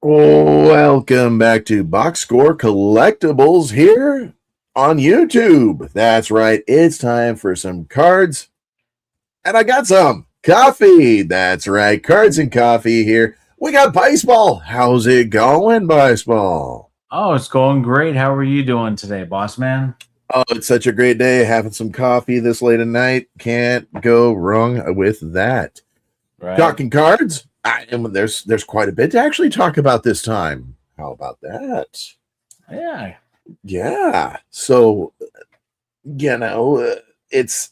Welcome back to Box Score Collectibles here on YouTube. That's right, it's time for some cards, and I got some coffee. That's right, cards and coffee here. We got Bice Ball. How's it going, Bice Ball? Oh, it's going great. How are you doing today, boss man? Oh, it's such a great day having some coffee this late at night. Can't go wrong with that. Right? Talking cards, there's quite a bit to actually talk about this time. How about that? Yeah. Yeah. So, it's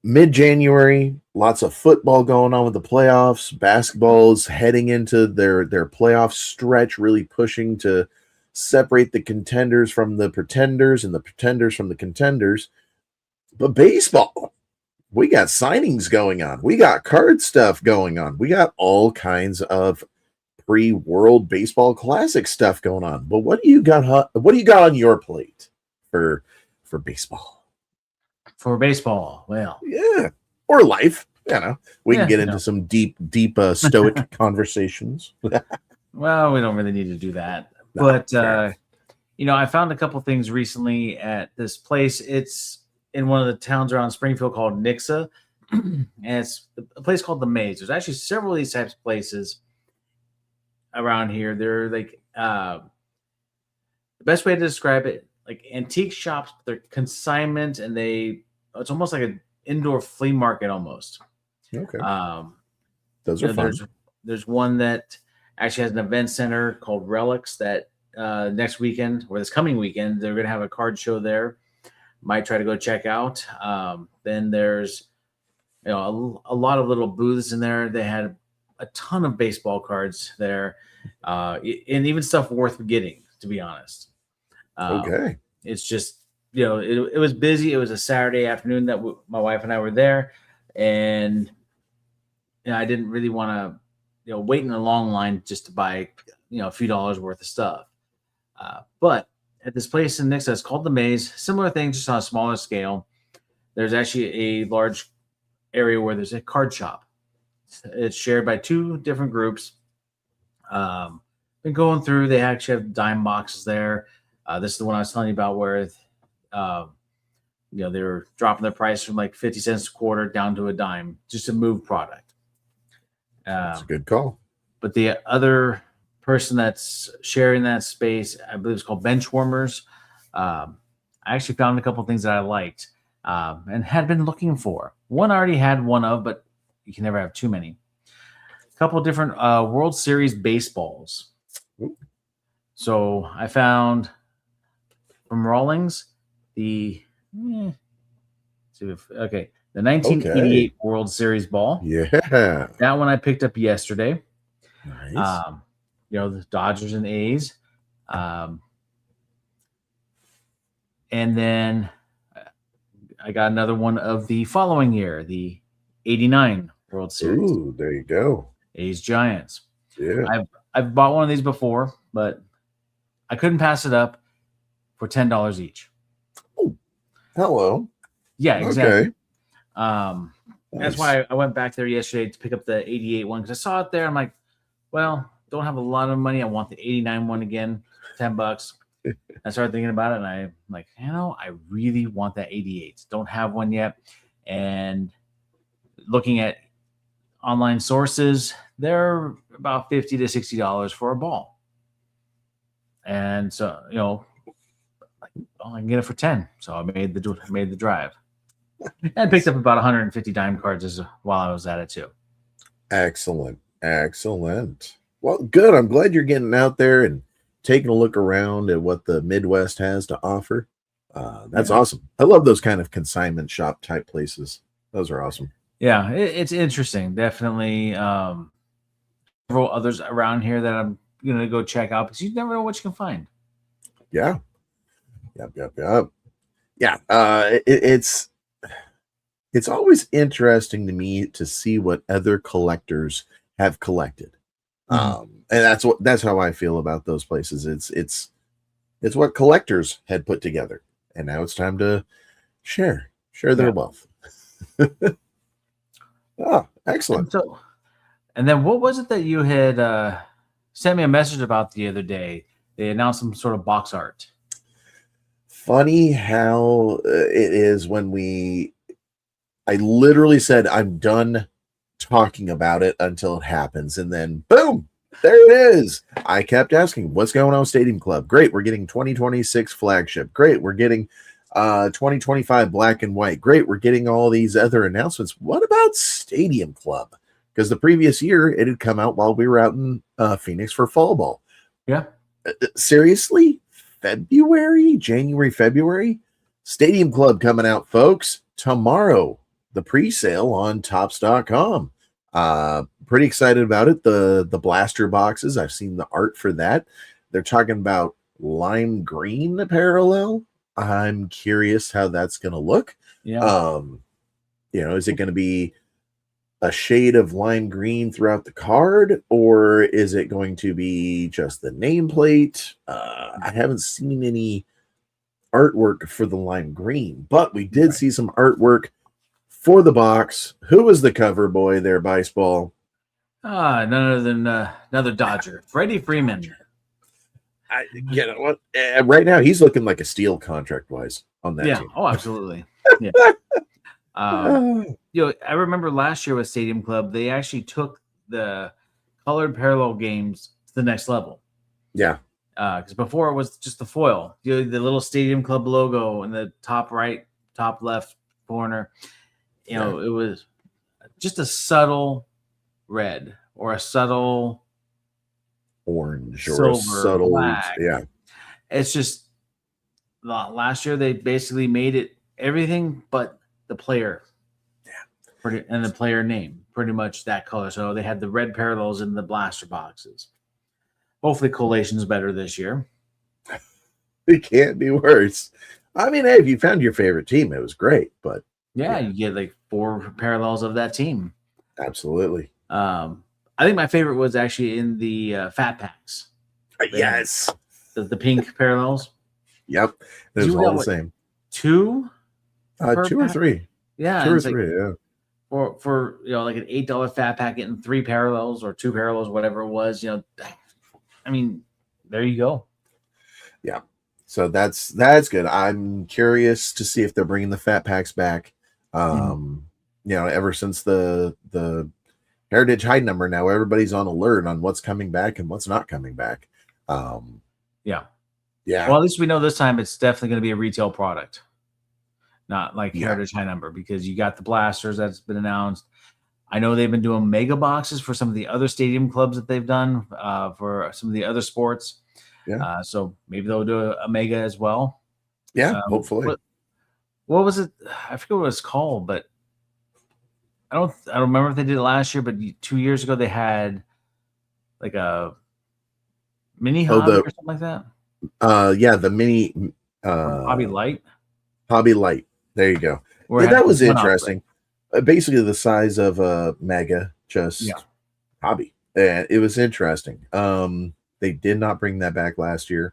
mid-January, lots of football going on with the playoffs. Basketball's heading into their playoff stretch, really pushing to separate the contenders from the pretenders and the pretenders from the contenders. But baseball, we got signings going on. We got card stuff going on. We got all kinds of pre-World Baseball Classic stuff going on. But what do you got? What do you got on your plate for baseball? For baseball, well, Yeah, or life. We can yeah, get into some deep stoic conversations. well, we don't really need to do that. Nah, But fair. I found a couple things recently at this place. It's in one of the towns around Springfield called Nixa, and it's a place called the Maze. There's actually several of these types of places around here. They're like the best way to describe it, like antique shops. They're consignment, and it's almost like an indoor flea market almost. Okay, Um, those you are know, fun. there's one that actually has an event center called Relics that next weekend or this coming weekend they're going to have a card show there. Might try to go check out. Then there's a lot of little booths in there. They had a ton of baseball cards there, and even stuff worth getting. To be honest, um, Okay, it's just it was busy. It was a Saturday afternoon that my wife and I were there, and I didn't really want to wait in a long line just to buy a few dollars worth of stuff. But at this place in Nixa, it's called the Maze. Similar thing, just on a smaller scale. There's actually a large area where there's a card shop. It's shared by two different groups. Been going through. They actually have dime boxes there. This is the one I was telling you about where uh, they were dropping their price from like 50 cents a quarter down to a dime just to move product. that's a Um, good call. but the other person that's sharing that space, I believe it's called Benchwarmers. I actually found a couple of things that I liked and had been looking for. One I already had one of, but you can never have too many. A couple of different World Series baseballs. Ooh. So I found from Rawlings the okay, the Okay, 1988 World Series ball. yeah, That one I picked up yesterday. nice. Um, the Dodgers and A's. Um, and then I got another one of the following year, the 89 World Series, Ooh, there you go. A's Giants. Yeah. I've bought one of these before, but I couldn't pass it up for $10 each. Oh, hello. Yeah, exactly. Okay, That's nice. why I went back there yesterday to pick up the 88 one because I saw it there. I'm like, well, don't have a lot of money. I want the 89 one again, $10. I started thinking about it, and I'm like, I really want that 88. Don't have one yet. And looking at online sources, they're about $50 to $60 for a ball. And so, I can get it for 10. So I made the drive. And picked up about 150 dime cards while I was at it too. Excellent. Excellent. Well, good. I'm glad you're getting out there and taking a look around at what the Midwest has to offer. That's Yeah. awesome. I love those kind of consignment shop type places. Those are awesome. Yeah, it's interesting. Definitely several others around here that I'm gonna go check out because you never know what you can find. Yeah. Yep. Yep. Yep. Yeah. It's always interesting to me to see what other collectors have collected. Mhm. And that's how I feel about those places. It's what collectors had put together, and now it's time to share their Yeah. wealth. Oh, And excellent. so, and then what was it that you had? sent me a message about the other day. They announced some sort of box art. Funny how it is when I literally said I'm done talking about it until it happens, and then boom, there it is. I kept asking, what's going on with Stadium Club? Great, we're getting 2026 flagship. Great, we're getting 2025 black and white. Great, we're getting all these other announcements. What about Stadium Club? Because the previous year it had come out while we were out in Phoenix for fall ball. Yeah. Seriously? January, February? Stadium Club coming out, folks, tomorrow. The pre-sale on Tops.com. Pretty excited about it. The blaster boxes, I've seen the art for that. They're talking about lime green parallel. I'm curious how that's going to look. Yeah. Is it going to be a shade of lime green throughout the card, or is it going to be just the nameplate? I haven't seen any artwork for the lime green, but we did see some artwork for the box. Who was the cover boy there, Bice Ball? None other than another Dodger, Freddie Freeman. You know what? Right now, he's looking like a steal contract-wise on that team. Oh, absolutely. Yeah. I remember last year with Stadium Club, they actually took the colored parallel games to the next level. Yeah. Because before it was just the foil, the little Stadium Club logo in the top right, top left corner. It was just a subtle red or a subtle orange or silver, a subtle black. Yeah. It's just last year they basically made it everything but the player. Yeah. And the player name, pretty much that color. So they had the red parallels in the blaster boxes. Hopefully collation's better this year. It can't be worse. I mean, hey, if you found your favorite team, it was great, but you get like 4 parallels of that team. Absolutely. I think my favorite was actually in the fat packs. Yes. The pink parallels. Yep. It was all the same. 2? 2 or 3. Yeah. 2 or 3, yeah. For like an $8 fat pack getting 3 parallels or 2 parallels, whatever it was, I mean, there you go. Yeah. So that's good. I'm curious to see if they're bringing the fat packs back. Ever since the Heritage High number, now everybody's on alert on what's coming back and what's not coming back. Yeah. Well, at least we know this time it's definitely going to be a retail product, not like Heritage High number, because you got the blasters that's been announced. I know they've been doing mega boxes for some of the other stadium clubs that they've done for some of the other sports. Yeah. So maybe they'll do a mega as well. Yeah, hopefully. What was it? I forget what it was called, but I don't remember if they did it last year, but 2 years ago they had like a mini hobby or something like that. The mini Hobby Light. Hobby Light. There you go. Yeah, that was interesting. Basically the size of a mega, just hobby. And it was interesting. They did not bring that back last year.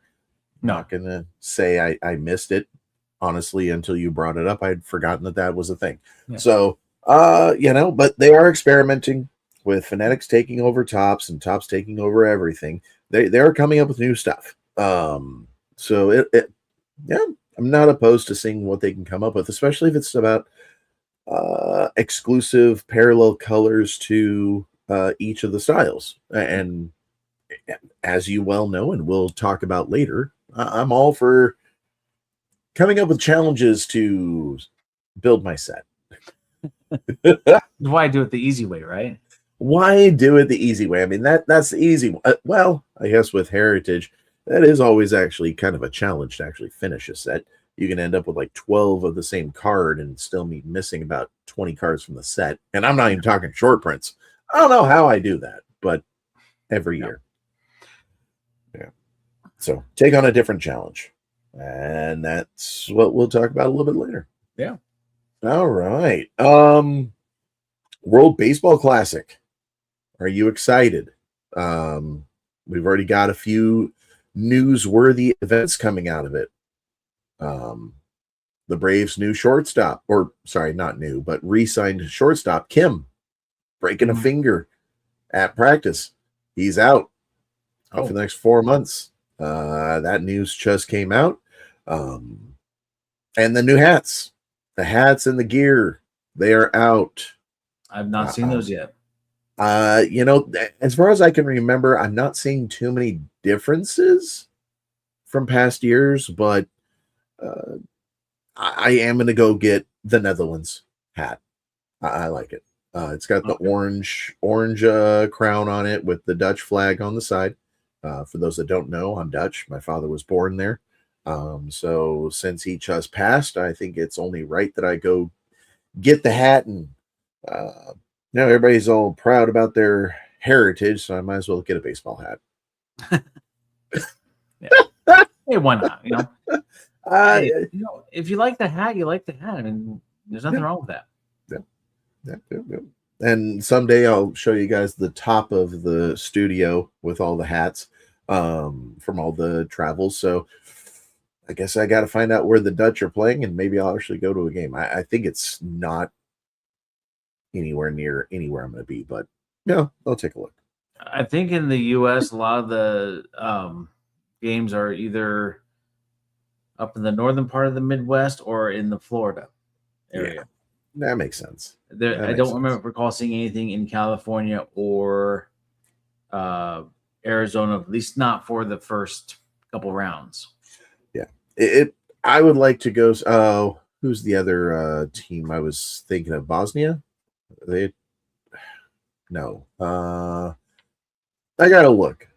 No. Not gonna say I missed it, honestly, until you brought it up. I'd forgotten that was a thing. Yeah. So but they are experimenting with Fanatics taking over Tops and Tops taking over everything. They are coming up with new stuff. So I'm not opposed to seeing what they can come up with, especially if it's about exclusive parallel colors to each of the styles. And as you well know, and we'll talk about later, I'm all for coming up with challenges to build my set. Why do it the easy way, right? Why do it the easy way? I mean, that's the easy one. Well, I guess with Heritage, that is always actually kind of a challenge to actually finish a set. You can end up with like 12 of the same card and still be missing about 20 cards from the set. And I'm not even talking short prints. I don't know how I do that, but every year. Yeah. So take on a different challenge. And that's what we'll talk about a little bit later. Yeah. All right. World Baseball Classic. Are you excited? We've already got a few newsworthy events coming out of it. The Braves' new shortstop, or sorry, not new, but re-signed shortstop, Kim, breaking a finger at practice. He's out. for the next 4 months. That news just came out. And the new hats, the hats and the gear, they are out. I've not seen those yet. As far as I can remember, I'm not seeing too many differences from past years, but I am going to go get the Netherlands hat. I like it. It's got the orange crown on it with the Dutch flag on the side. For those that don't know, I'm Dutch. My father was born there. So since he just passed, I think it's only right that I go get the hat. And now everybody's all proud about their heritage, so I might as well get a baseball hat. Yeah. Hey, why not? If you like the hat, you like the hat. I mean, there's nothing wrong with that. Yeah. And someday I'll show you guys the top of the studio with all the hats from all the travels. So I guess I got to find out where the Dutch are playing, and maybe I'll actually go to a game. I think it's not anywhere near anywhere I'm going to be, but I'll take a look. I think in the U.S., a lot of the games are either up in the northern part of the Midwest or in the Florida area. Yeah, that makes sense. I don't recall seeing anything in California or Arizona, at least not for the first couple rounds. Yeah, I would like to go. Oh, who's the other team I was thinking of? Bosnia? No. I gotta look.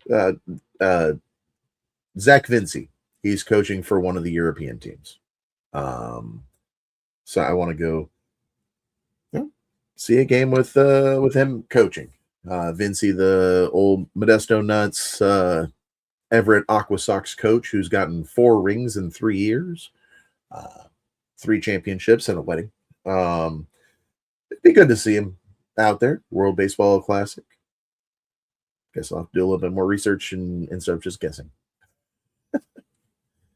Zach Vinci. He's coaching for one of the European teams. So I want to go see a game with him coaching. Vinci, the old Modesto Nuts Everett Aqua Sox coach, who's gotten 4 rings in 3 years, 3 championships and a wedding. It'd be good to see him out there. World Baseball Classic. Guess I'll have to do a little bit more research instead of just guessing.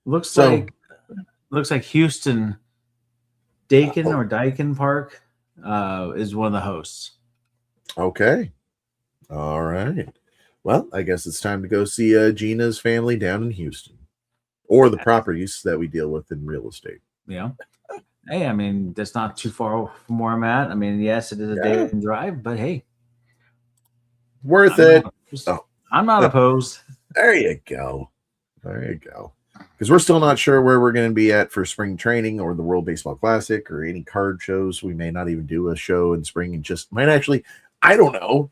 Looks like Houston Dakin Park is one of the hosts. Okay. All right. Well, I guess it's time to go see Gina's family down in Houston, or the properties that we deal with in real estate. Yeah. Hey, I mean, that's not too far from where I'm at. I mean, yes, it is a day drive, but hey, worth it. I'm not opposed. There you go. Because we're still not sure where we're going to be at for spring training or the World Baseball Classic or any card shows. We may not even do a show in spring and just might actually, I don't know,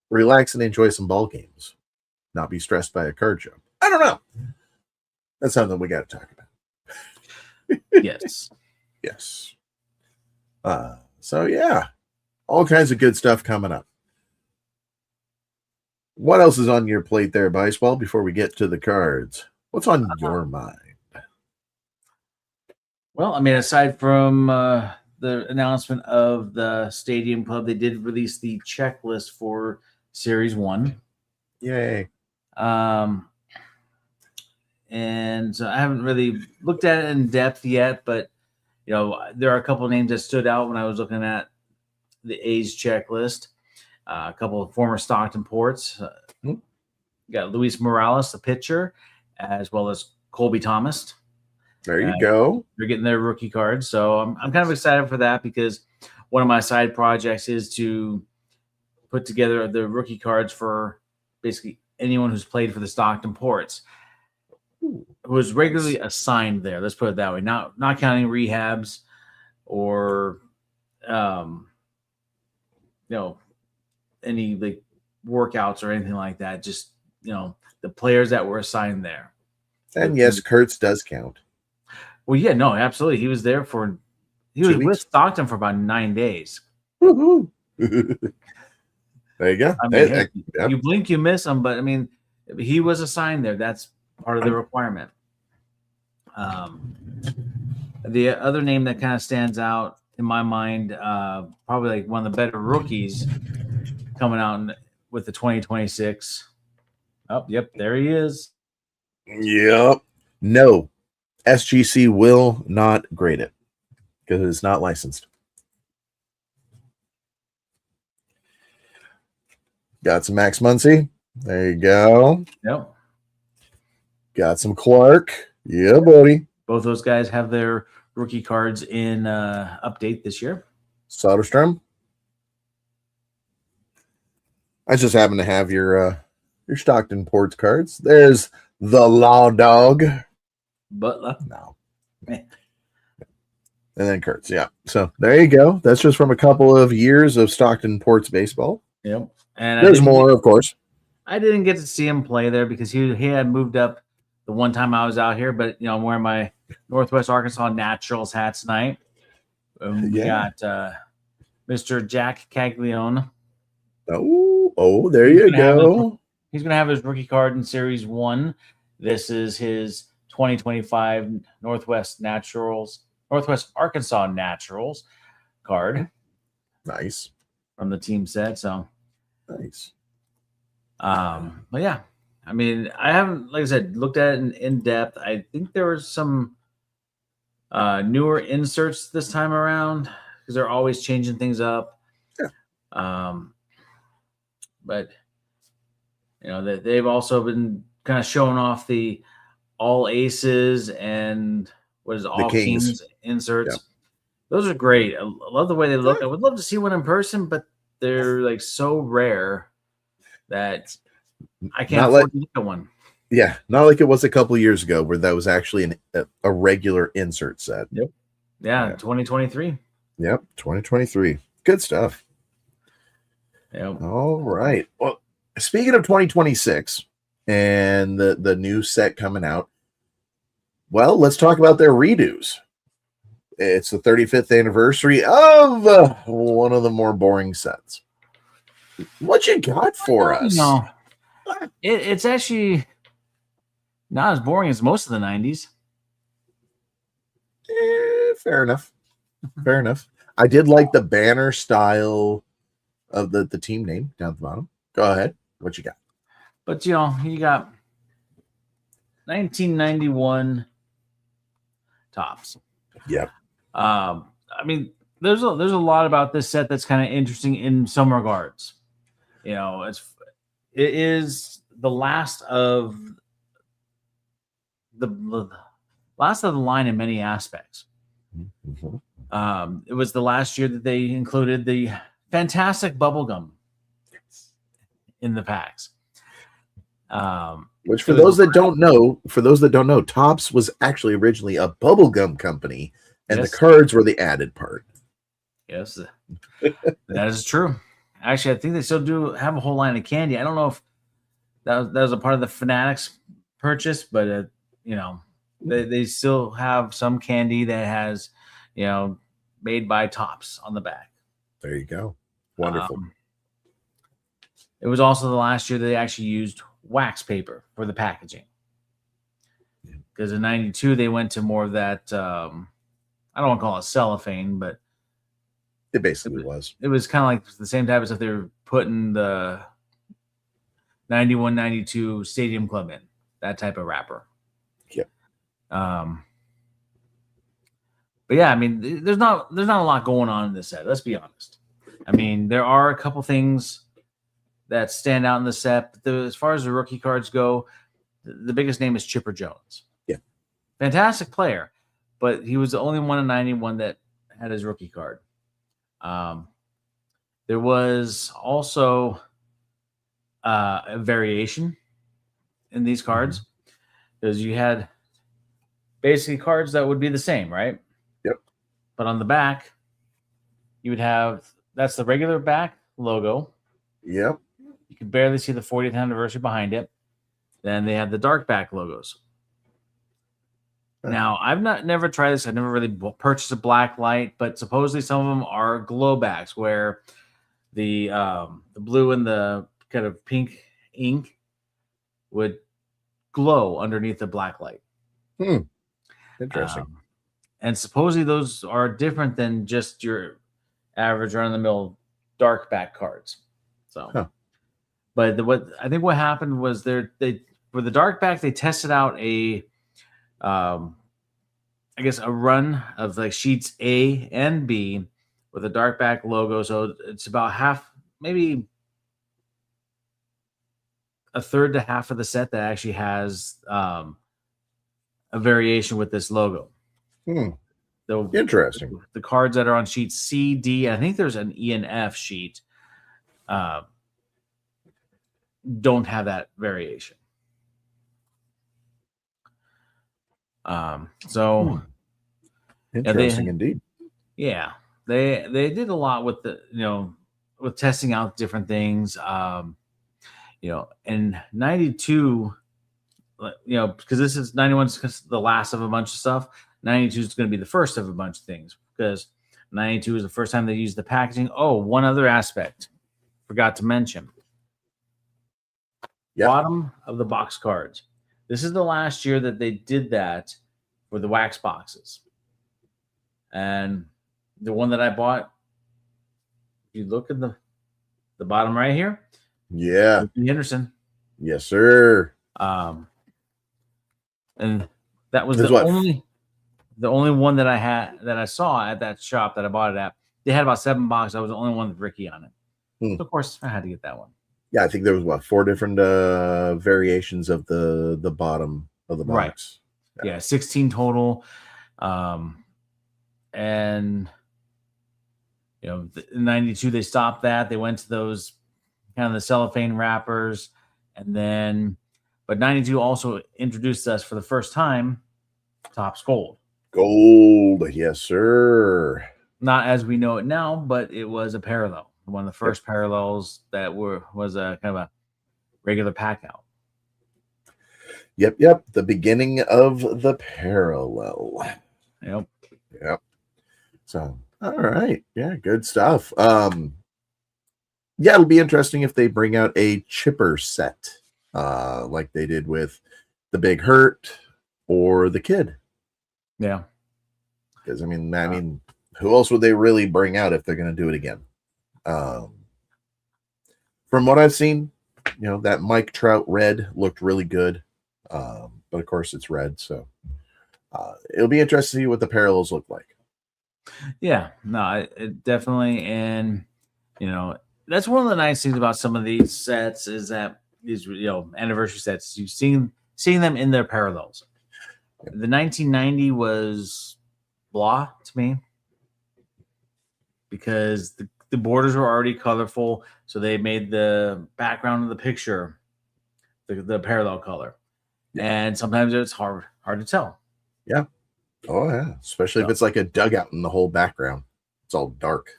relax and enjoy some ball games, not be stressed by a card show. I don't know. That's something we got to talk about. Yes. So yeah, all kinds of good stuff coming up. What else is on your plate there, Bice Ball, before we get to the cards? What's on your mind? Well, I mean, aside from the announcement of the Stadium Club, they did release the checklist for Series 1. Yay. And so I haven't really looked at it in depth yet, but there are a couple of names that stood out when I was looking at the A's checklist. A couple of former Stockton Ports. You got Luis Morales, the pitcher, as well as Colby Thomas. There you go. They're getting their rookie cards. So I'm kind of excited for that because one of my side projects is to put together the rookie cards for basically anyone who's played for the Stockton Ports, who was regularly assigned there. Let's put it that way. Not counting rehabs or any like workouts or anything like that. Just the players that were assigned there. And yes, Kurtz does count. Well, yeah, no, absolutely. He was there he was with Stockton for about 9 days. Woo-hoo. There you go. I mean, you blink, you miss him, but I mean, he was assigned there. That's part of the requirement. The other name that kind of stands out in my mind, probably like one of the better rookies coming out with the 2026. Oh, yep, there he is. Yep. No, SGC will not grade it because it's not licensed. Got some Max Muncy. There you go. Yep. Got some Clark. Yeah, buddy. Both those guys have their rookie cards in update this year. Soderstrom. I just happen to have your Stockton Ports cards. There's the Law Dog. Butler. No. And then Kurtz, yeah. So there you go. That's just from a couple of years of Stockton Ports baseball. Yep. And there's more, of course. I didn't get to see him play there because he had moved up the one time I was out here. But I'm wearing my Northwest Arkansas Naturals hat tonight. We got Mr. Jack Caglione. Oh, there you go. He's going to have his rookie card in Series 1. This is his 2025 Northwest Arkansas Naturals card. Nice. From the team set. So nice. But yeah, I mean, I haven't, like I said, looked at it in depth. I think there was some newer inserts this time around because they're always changing things up. Yeah. But they've also been kind of showing off the all aces and what is it, all kings inserts. Yeah. Those are great. I love the way they look. I would love to see one in person, but they're like so rare that I can't afford to look at one. Yeah, not like it was a couple of years ago where that was actually a regular insert set. Yep. Yeah, 2023. Yep, 2023. Good stuff. Yep. All right. Well, speaking of 2026 and the new set coming out, well, let's talk about their redos. It's the 35th anniversary of one of the more boring sets. What you got for us? No, it's actually not as boring as most of the 90s. Fair enough. Fair enough. I did like the banner style of the team name down at the bottom. Go ahead. What you got? But you got 1991 tops. Yep. I mean, there's a lot about this set that's kind of interesting in some regards. It is the last of the line in many aspects. Mm-hmm. It was the last year that they included the fantastic bubblegum in the packs. Which for those that don't know, Topps was actually originally a bubblegum company, and the cards were the added part. Yes, that is true. Actually, I think they still do have a whole line of candy. I don't know if that was a part of the Fanatics purchase, but they still have some candy that has made by Topps on the back. There you go. Wonderful. It was also the last year that they actually used wax paper for the packaging. Because in 92, they went to more of that, I don't want to call it cellophane, but it basically was. It was kind of like the same type of stuff they were putting the 91, 92 Stadium Club in. That type of wrapper. Yep. But yeah, I mean, there's not a lot going on in this set. Let's be honest. I mean, there are a couple things that stand out in the set. But as far as the rookie cards go, the biggest name is Chipper Jones. Yeah. Fantastic player, but he was the only one in 91 that had his rookie card. There was also a variation in these cards because you had basically cards that would be the same, right? Yep. But on the back, you would have, that's the regular back logo. Yep. You could barely see the 40th anniversary behind it. Then they have the dark back logos. Now, I've never tried this. I've never really purchased a black light, but supposedly some of them are glow backs where the blue and the kind of pink ink would glow underneath the black light. Interesting. And supposedly those are different than just your average run-of-the-mill dark back cards. So, but what happened was for the dark back, they tested out a I guess a run of like sheets A and B with a dark back logo. So it's about half, maybe a third to half of the set that actually has a variation with this logo. Interesting. The cards that are on sheet C, D, I think there's an E and F sheet, don't have that variation. So interesting indeed. Yeah, they did a lot with with testing out different things. In '92, because this is 91 is the last of a bunch of stuff. 92 is going to be the first of a bunch of things because 92 is the first time they used the packaging. Oh, one other aspect forgot to mention. Yep. Bottom of the box cards. This is the last year that they did that for the wax boxes. And the one that I bought, if you look at the bottom right here. Yeah. Ricky Henderson. Yes, sir. And that was the only one that I saw at that shop that I bought it at. They had about 7 boxes. I was the only one with Ricky on it. So of course, I had to get that one. Yeah, I think there was 4 different variations of the bottom of the box. Right. Yeah, 16 total. And in 92 they stopped that. They went to those kind of the cellophane wrappers, but 92 also introduced us for the first time Topps Gold. Gold, yes, sir. Not as we know it now, but it was a parallel. One of the first parallels that was a kind of a regular pack out. Yep. The beginning of the parallel. Yep. So, all right. Yeah, good stuff. Yeah, it'll be interesting if they bring out a chipper set, like they did with the Big Hurt or the Kid. Yeah. Because I mean, who else would they really bring out if they're going to do it again? From what I've seen, that Mike Trout red looked really good. But of course it's red, so it'll be interesting to see what the parallels look like. Yeah, no, it definitely, and that's one of the nice things about some of these sets is that these anniversary sets, you've seeing them in their parallels. The 1990 was blah to me because the borders were already colorful, so they made the background of the picture the parallel color, and sometimes it's hard to tell. Yeah. Oh yeah, especially if it's like a dugout in the whole background. It's all dark.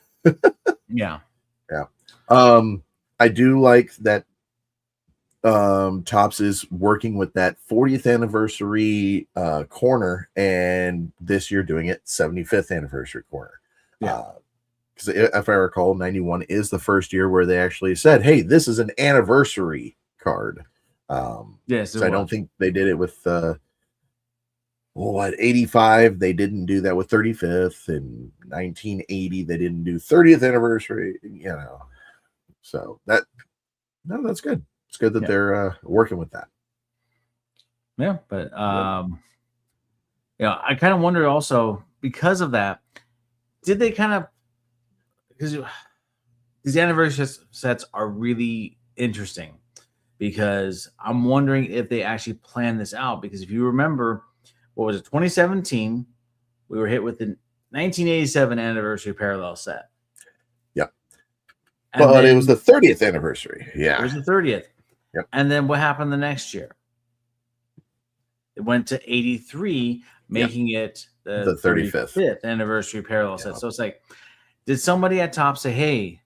Yeah. I do like that Topps is working with that 40th anniversary corner, and this year doing it 75th anniversary corner. Yeah. Because if I recall, 91 is the first year where they actually said, hey, this is an anniversary card. Yes. So I don't think they did it with 85, they didn't do that with 35th, and 1980 they didn't do 30th anniversary, so that's good. It's good that they're working with that. Yeah, but I kind of wondered also because of that, did they kind of, because these anniversary sets are really interesting, because I'm wondering if they actually planned this out, because if you remember, what was it, 2017, we were hit with the 1987 anniversary parallel set. Yep. But it was the 30th anniversary. Yeah. It was the 30th. Yep. And then what happened the next year? It went to 83, making it the 35th anniversary parallel set. So it's like, did somebody at Topps say, hey,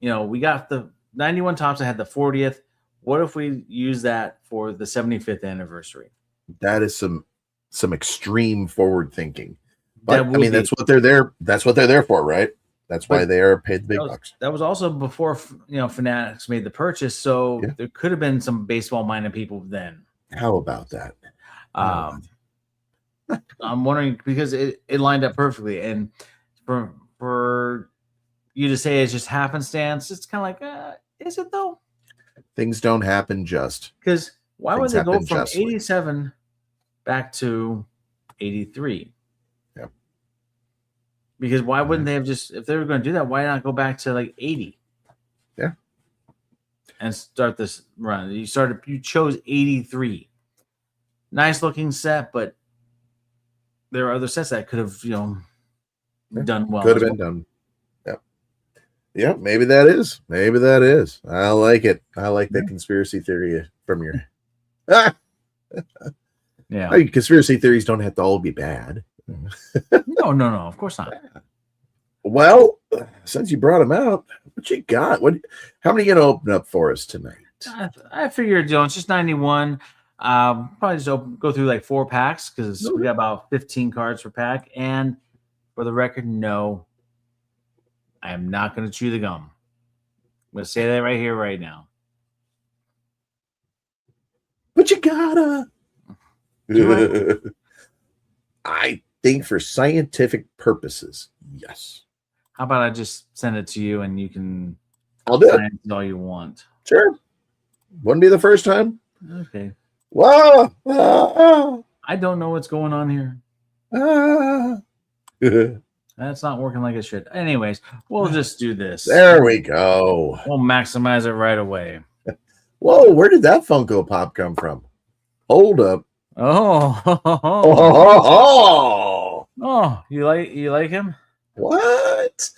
we got the 91 Topps that had the 40th. What if we use that for the 75th anniversary? That is some extreme forward thinking, but that's what they're there. That's what they're there for, right? That's why they are paid the big bucks. That was also before Fanatics made the purchase, so there could have been some baseball-minded people then. How about that? I'm wondering, because it lined up perfectly, and for you to say it's just happenstance, it's kind of like, is it though? Things don't happen just because. Why would they go from 87 back to 83? Yep. Because why wouldn't they have just, if they were going to do that, why not go back to like 80? Yeah. and start this run. You chose 83. Nice looking set, but there are other sets that could have, done well. Could have been done. Yeah, maybe that is. Maybe that is. I like it. I like that conspiracy theory from your. Yeah. Conspiracy theories don't have to all be bad. No, of course not. Well, since you brought them out, what you got? How many are you going to open up for us tonight? I figured, it's just 91. Probably just go through like 4 packs because we got about 15 cards per pack. And for the record, no, I am not going to chew the gum. I'm going to say that right here, right now. But you gotta. I think for scientific purposes, yes. How about I just send it to you and you can I'll do it all you want. Sure. Wouldn't be the first time. Okay. Whoa. I don't know what's going on here. That's not working like it should. Anyways, we'll just do this. There we go. We'll maximize it right away. Whoa, where did that Funko Pop come from? Hold up. Oh, you like him? What?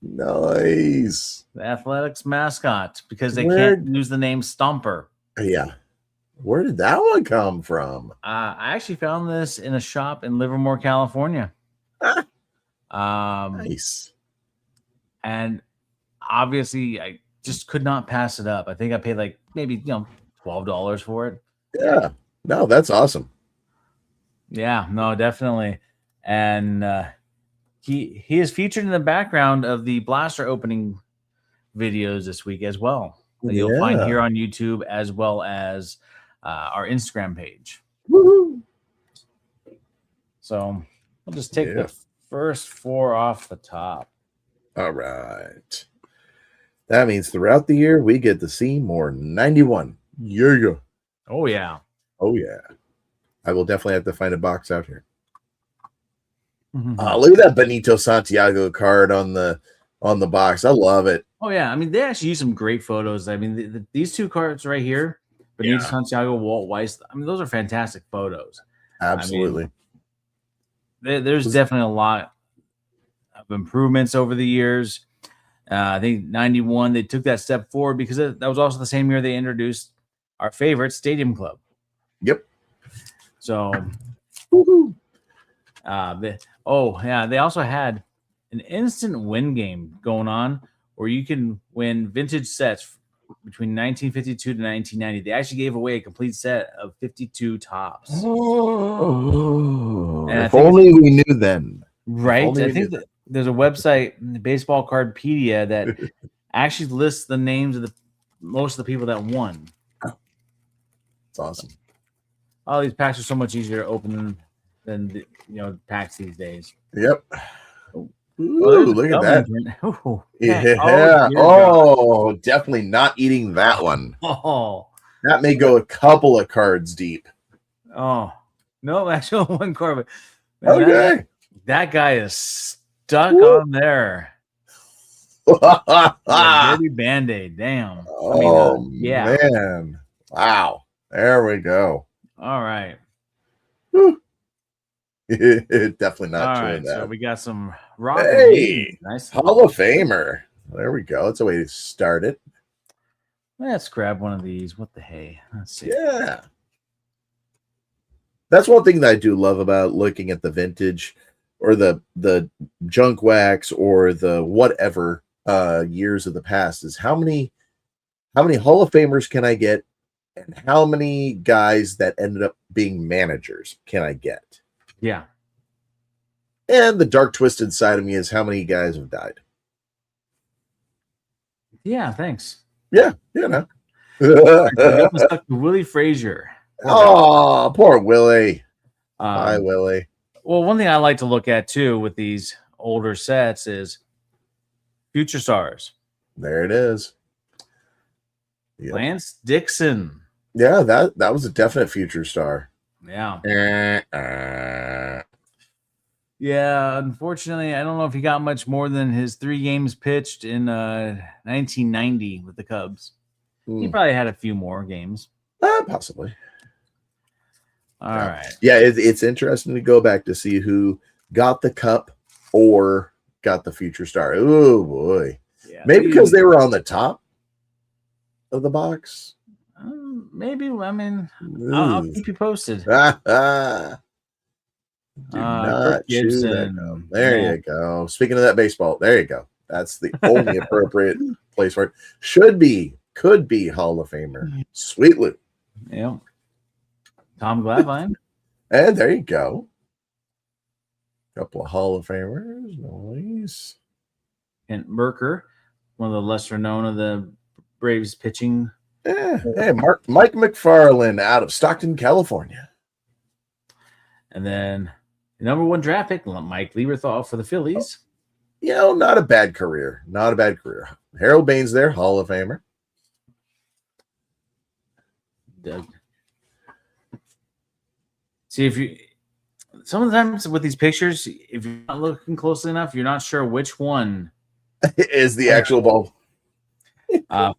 Nice. The Athletics mascot, because they can't use the name Stomper. Yeah. Where did that one come from? I actually found this in a shop in Livermore, California. Nice. And obviously, I just could not pass it up. I think I paid like maybe $12 for it. Yeah. No, that's awesome. Yeah, no, definitely. And he is featured in the background of the Blaster opening videos this week as well. That you'll find here on YouTube as well as our Instagram page. Woo-hoo. So we'll just take the first 4 off the top. All right. That means throughout the year, we get to see more 91. Yeah. Oh, yeah. Oh, yeah. I will definitely have to find a box out here. Look at that Benito Santiago card on the box. I love it. Oh, yeah. I mean, they actually use some great photos. I mean, these 2 cards right here, Benito Santiago, Walt Weiss, I mean, those are fantastic photos. Absolutely. I mean, there's definitely a lot of improvements over the years. I think 91, they took that step forward because that was also the same year they introduced our favorite Stadium Club. Yep. So, they also had an instant win game going on where you can win vintage sets between 1952 to 1990. They actually gave away a complete set of 52 tops. Oh, if only we knew then. Right. I think that there's a website, Baseball Cardpedia, that actually lists the names of most of the people that won. It's awesome. All these packs are so much easier to open than packs these days. Yep. Ooh, look at that. Ooh, yeah. Oh, definitely not eating that one. Oh, that may go a couple of cards deep. Oh, no, actually one card. Man, okay. That guy is stuck on there. Dirty Band-Aid. Damn. Oh, man. Wow. There we go. All right. Definitely not true. So we got some rock. Hey, nice Hall of Famer. There we go. That's a way to start it. Let's grab one of these. What the hey? Let's see. Yeah. That's one thing that I do love about looking at the vintage or the junk wax or the whatever years of the past is how many Hall of Famers can I get and how many guys that ended up being managers can I get? Yeah. And the dark twisted side of me is how many guys have died. Yeah, thanks. Yeah, no. Willie Frazier. Oh, poor Willie. Hi, Willie. Well, one thing I like to look at too with these older sets is future stars. There it is. Yep. Lance Dixon. Yeah, that was a definite future star. Yeah. Yeah, unfortunately, I don't know if he got much more than his 3 games pitched in 1990 with the Cubs. He probably had a few more games. Possibly. All right. Yeah, it's interesting to go back to see who got the cup or got the future star. Oh boy. Yeah, Maybe because they were on the top of the box. Maybe. I mean, I'll keep you posted. Do Kirk not chew that gum. Gibson. There Yeah. you go. Speaking of that baseball, there you go. That's the only appropriate place for it. Could be Hall of Famer. Sweet Lou. Yeah. Tom Glavine. And there you go. Couple of Hall of Famers. Nice. Kent Merker, one of the lesser known of the Braves pitching. Yeah. Hey, Mike McFarland out of Stockton, California. And then the number 1 draft pick, Mike Lieberthal for the Phillies. You know, not a bad career. Not a bad career. Harold Baines there, Hall of Famer. See, if you sometimes with these pictures, if you're not looking closely enough, you're not sure which one is the actual ball.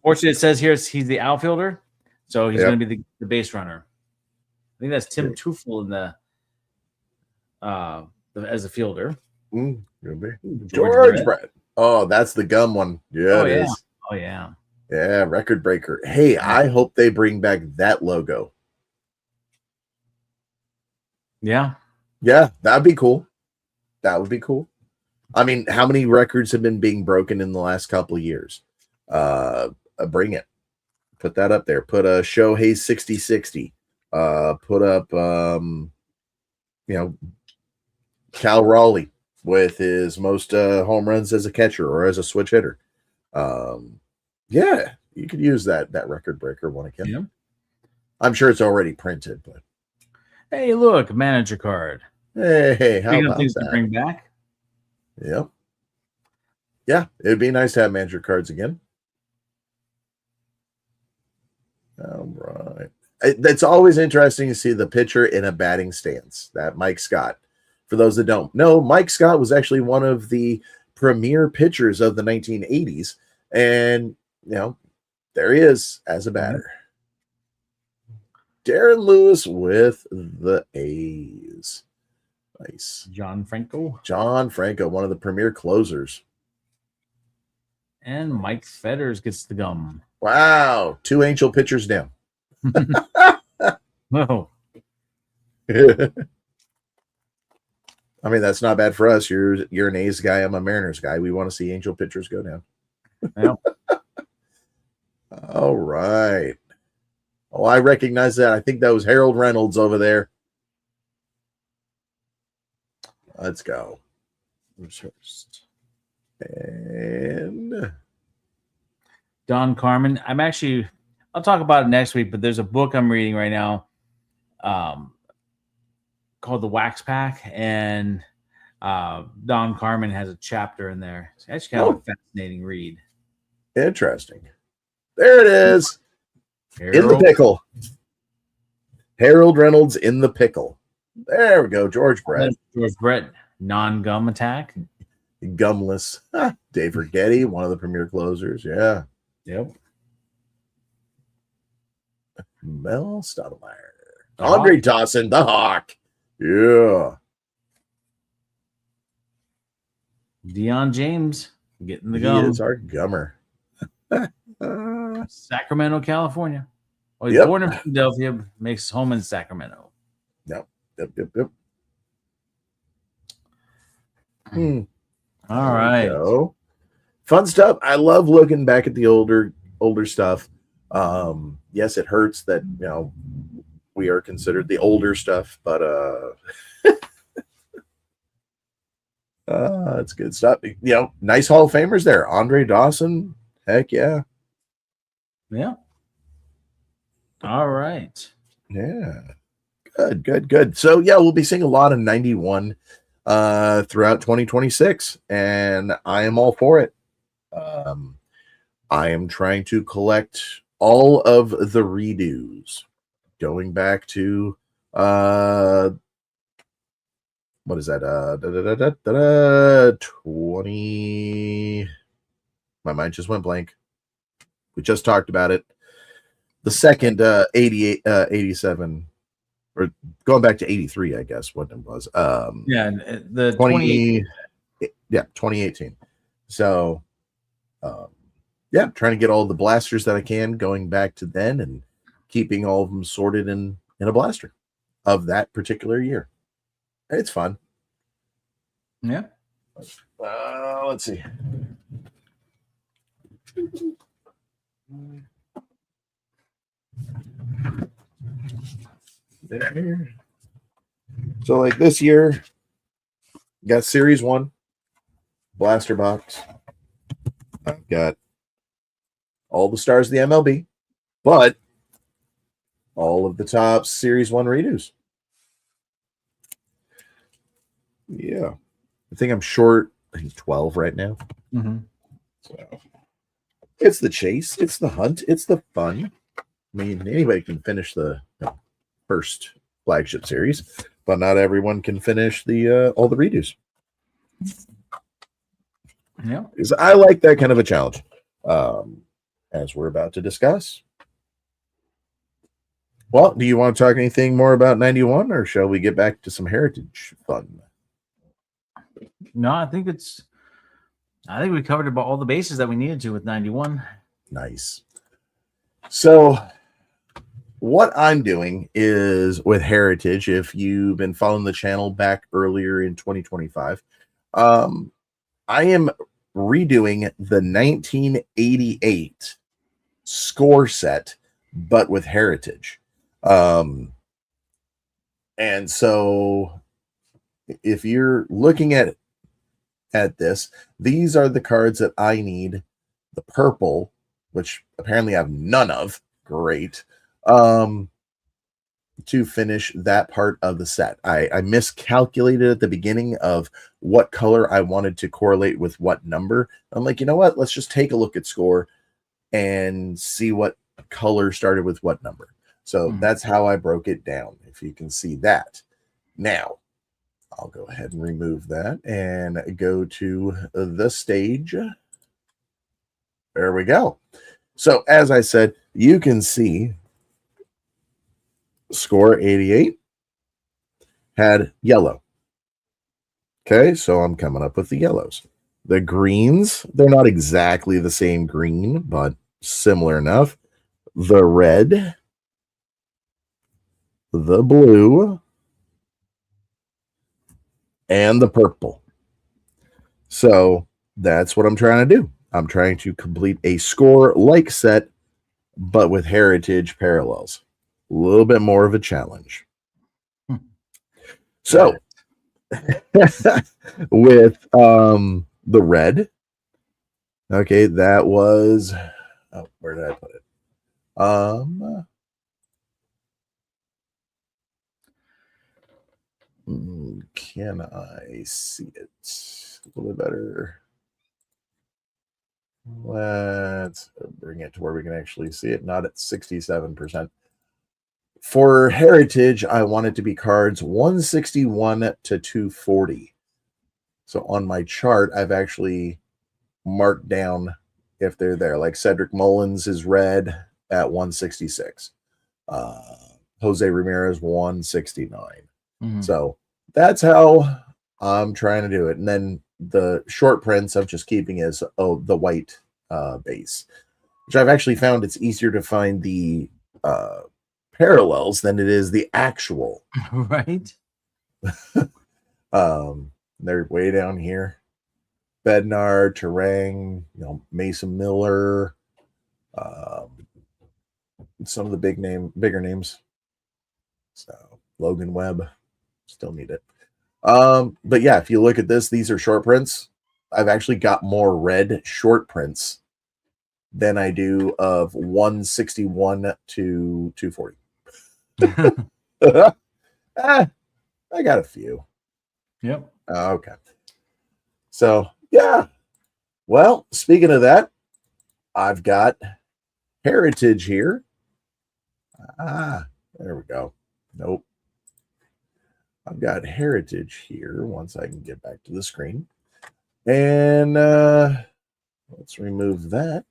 Fortunately, it says here he's the outfielder, so he's going to be the base runner. I think that's Tim Teufel in the as a fielder. George Brett. Oh, that's the gum one. Yeah, it is. Oh, yeah. Yeah, record breaker. Hey, I hope they bring back that logo. Yeah. Yeah, that'd be cool. That would be cool. I mean, how many records have been being broken in the last couple of years? Bring it. Put that up there. Put a Shohei 60-60. Put up Cal Raleigh with his most home runs as a catcher or as a switch hitter. Yeah, you could use that record breaker one again. Yeah. I'm sure it's already printed, but hey, look, manager card. Hey, how about things that? To bring back. Yep. Yeah, it'd be nice to have manager cards again. All right. It's always interesting to see the pitcher in a batting stance. That Mike Scott. For those that don't know, Mike Scott was actually one of the premier pitchers of the 1980s, and there he is as a batter. Darren Lewis with the A's. Nice. John Franco, one of the premier closers. And Mike Fetters gets the gum. Wow. 2 Angel pitchers down. Whoa. I mean, that's not bad for us. You're an A's guy. I'm a Mariners guy. We want to see Angel pitchers go down. Yep. All right. Oh, I recognize that. I think that was Harold Reynolds over there. Let's go. First. And Don Carmen. I'll talk about it next week, but there's a book I'm reading right now called The Wax Pack, and Don Carmen has a chapter in there. It's actually kind of a fascinating read. Interesting. There it is. Harold. In the pickle. Harold Reynolds in the pickle. There we go. George Brett. Non-gum attack. Gumless. Dave Rigetti, one of the premier closers. Yeah. Yep. Mel Stottlemyre. Andre Dawson, the Hawk. Yeah. Deion James getting the gum. He is our gummer. Sacramento, California. Well, he's born in Philadelphia, makes home in Sacramento. Yep. All right. Fun stuff. I love looking back at the older stuff. Yes, it hurts that we are considered the older stuff, but it's good stuff. Nice Hall of Famers there. Andre Dawson. Heck yeah. Yeah. All right. Yeah. Good. So yeah, we'll be seeing a lot of 91 throughout 2026, and I am all for it. I am trying to collect all of the redos going back to what is that? 20. My mind just went blank. We just talked about it. The second 88, 87, or going back to 83, I guess what it was. Yeah, the 20, yeah, 2018. So, yeah, trying to get all the blasters that I can going back to then and keeping all of them sorted in a blaster of that particular year. It's fun. Yeah. Let's see. There. So, like this year, got Series 1 blaster box. I've got all the stars of the MLB, but all of the top Series 1 redos. Yeah. I think I'm short, I think 12 right now. Mm-hmm. So it's the chase, it's the hunt, it's the fun. I mean, anybody can finish the first flagship series, but not everyone can finish the all the redos. Yeah. Because I like that kind of a challenge. As we're about to discuss. Well, do you want to talk anything more about 91, or shall we get back to some heritage fun? No, I think we covered about all the bases that we needed to with 91. Nice. So what I'm doing is with heritage, if you've been following the channel back earlier in 2025, I am redoing the 1988 score set, but with heritage. And so if you're looking at this, these are the cards that I need. The purple, which apparently I have none of, great, to finish that part of the set. I miscalculated at the beginning of what color I wanted to correlate with what number. I'm like, you know what? Let's just take a look at score and see what color started with what number. So that's how I broke it down, if you can see that. Now, I'll go ahead and remove that and go to the stage. There we go. So as I said, you can see score 88 had yellow. Okay, so I'm coming up with the yellows. The greens, they're not exactly the same green, but similar enough. The red, the blue, and the purple. So that's what I'm trying to do. I'm trying to complete a score-like set, but with heritage parallels. A little bit more of a challenge. So with the red, okay, that was, where did I put it? Can I see it a little better? Let's bring it to where we can actually see it, not at 67%. For heritage, I want it to be cards 161 to 240. So on my chart, I've actually marked down if they're there. Like Cedric Mullins is red at 166. Jose Ramirez 169. So that's how I'm trying to do it. And then the short prints I'm just keeping is the white base, which I've actually found it's easier to find the parallels than it is the actual. Right. They're way down here. Bednar, Terang, Mason Miller, some of the bigger names. So Logan Webb, still need it. But yeah, if you look at this, these are short prints. I've actually got more red short prints than I do of 161 to 240. I got a few. Yep. Okay. So yeah. Well, speaking of that, I've got heritage here. There we go. Nope. I've got Heritage here once I can get back to the screen. And let's remove that.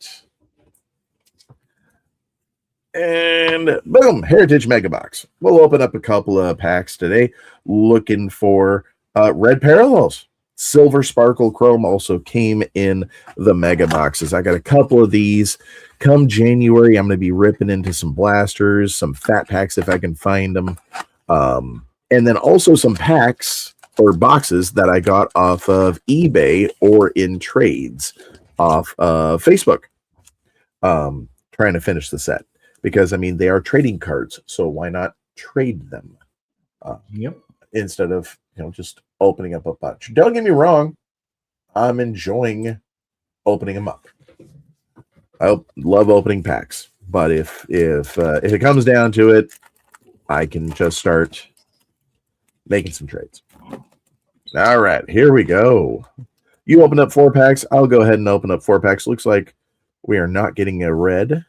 And boom, Heritage Mega Box. We'll open up a couple of packs today looking for red parallels. Silver Sparkle Chrome also came in the Mega Boxes. I got a couple of these. Come January, I'm going to be ripping into some blasters, some fat packs if I can find them. And then also some packs or boxes that I got off of eBay or in trades off of Facebook. Trying to finish the set. Because, I mean, they are trading cards, so why not trade them? Instead of, just opening up a bunch. Don't get me wrong, I'm enjoying opening them up. I love opening packs, but if it comes down to it, I can just start making some trades. All right, here we go. You opened up 4 packs. I'll go ahead and open up 4 packs. Looks like we are not getting a red.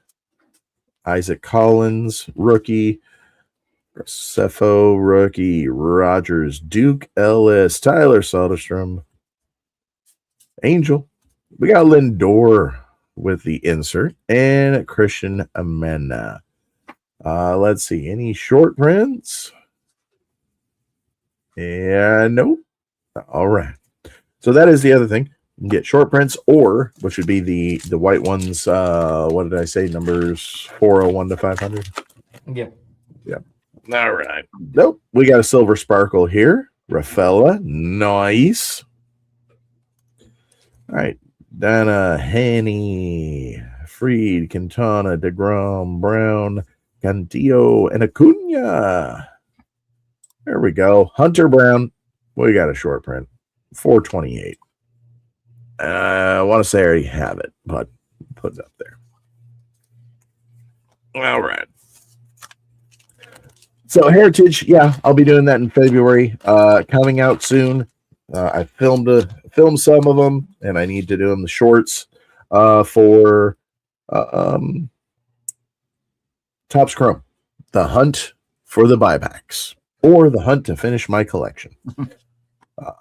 Isaac Collins, rookie. Cepho, rookie. Rogers, Duke Ellis, Tyler Soderstrom, Angel. We got Lindor with the insert, and Christian Amena. Let's see. Any short prints? Yeah, nope. All right. So that is the other thing. You can get short prints, or which would be the white ones. What did I say? Numbers 401 to 500. Yeah. All right. Nope. We got a Silver Sparkle here. Rafaela. Nice. All right. Dana, Haney, Freed, Quintana, DeGrom, Brown, Cantillo, and Acuna. There we go. Hunter Brown. We got a short print. 428. I want to say I already have it, but put it up there. All right. So Heritage, yeah, I'll be doing that in February. Coming out soon. I filmed some of them, and I need to do them the shorts for Topps Chrome. The hunt for the buybacks, or the hunt to finish my collection.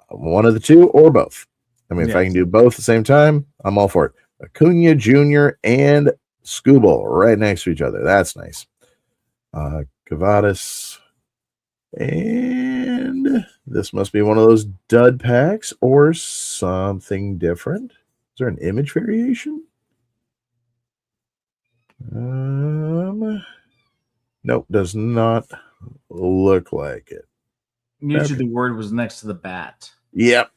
One of the two, or both. I mean, if I can do both at the same time, I'm all for it. Acuna Jr. and Skubal right next to each other. That's nice. Cavadas. And this must be one of those dud packs or something different. Is there an image variation? Nope, does not look like it. Usually the word was next to the bat. Yep.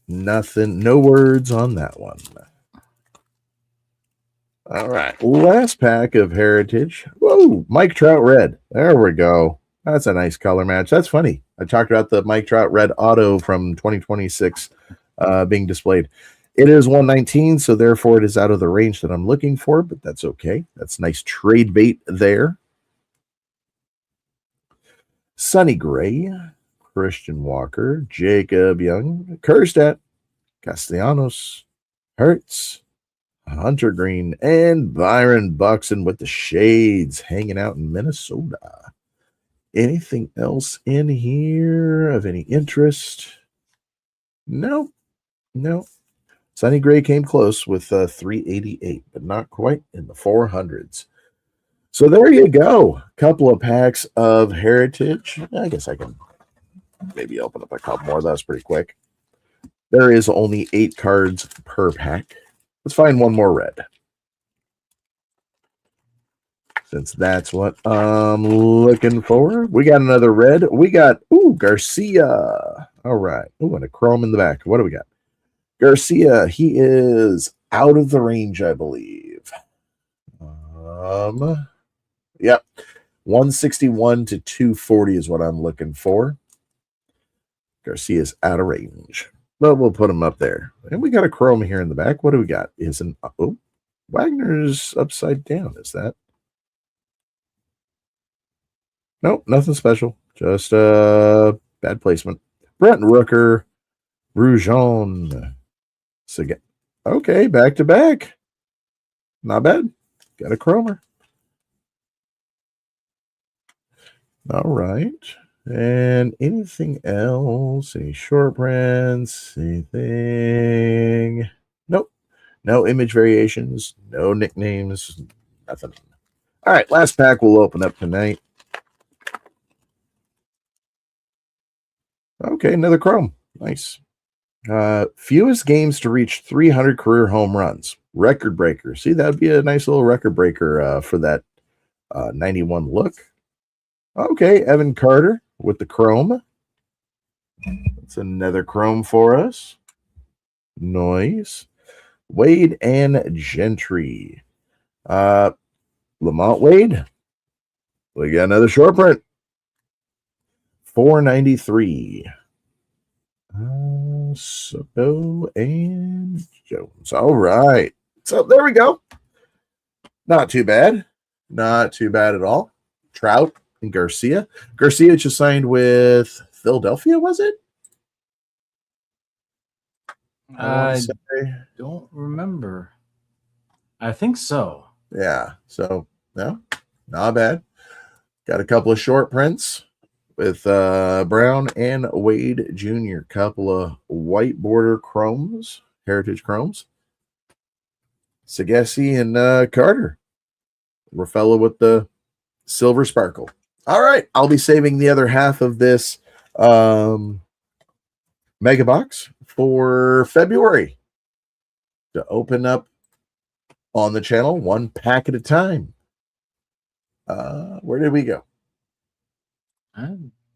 Nothing, no words on that one. All right. Last pack of Heritage. Whoa, Mike Trout Red. There we go. That's a nice color match. That's funny. I talked about the Mike Trout Red Auto from 2026 being displayed. It is 119, so therefore it is out of the range that I'm looking for, but that's okay. That's nice trade bait there. Sonny Gray, Christian Walker, Jacob Young, Kerstedt, Castellanos, Hertz, Hunter Green, and Byron Buxton with the shades hanging out in Minnesota. Anything else in here of any interest? No. Sonny Gray came close with 388, but not quite in the 400s. So there you go. Couple of packs of Heritage. I guess I can maybe open up a couple more. That's pretty quick. There is only 8 cards per pack. Let's find one more red. Since that's what I'm looking for. We got another red. We got, Garcia. All right. And a chrome in the back. What do we got? Garcia, he is out of the range, I believe. Yep. 161 to 240 is what I'm looking for. Garcia's out of range. But we'll put him up there. And we got a chrome here in the back. What do we got? Wagner's upside down. Is that? Nope, nothing special. Just bad placement. Brent Rooker, Roujon. Okay, back to back. Not bad. Got a chromer. All right. And anything else? Any short prints? Anything? Nope. No image variations. No nicknames. Nothing. All right. Last pack we'll open up tonight. Okay. Another Chrome. Nice. Fewest games to reach 300 career home runs. Record breaker. See, that'd be a nice little record breaker for that 91 look. Okay. Evan Carter with the Chrome. That's another Chrome for us. Noise. Wade and Gentry. Lamont Wade. We got another short print. 493. Soto and Jones. All right. So there we go. Not too bad. Not too bad at all. Trout and Garcia. Garcia just signed with Philadelphia, was it? I don't remember. I think so. Yeah. So, no, not bad. Got a couple of short prints with Brown and Wade Jr. Couple of white border chromes, heritage chromes. Sagesi and Carter. Rafaela with the silver sparkle. All right. I'll be saving the other half of this mega box for February to open up on the channel one pack at a time. Where did we go?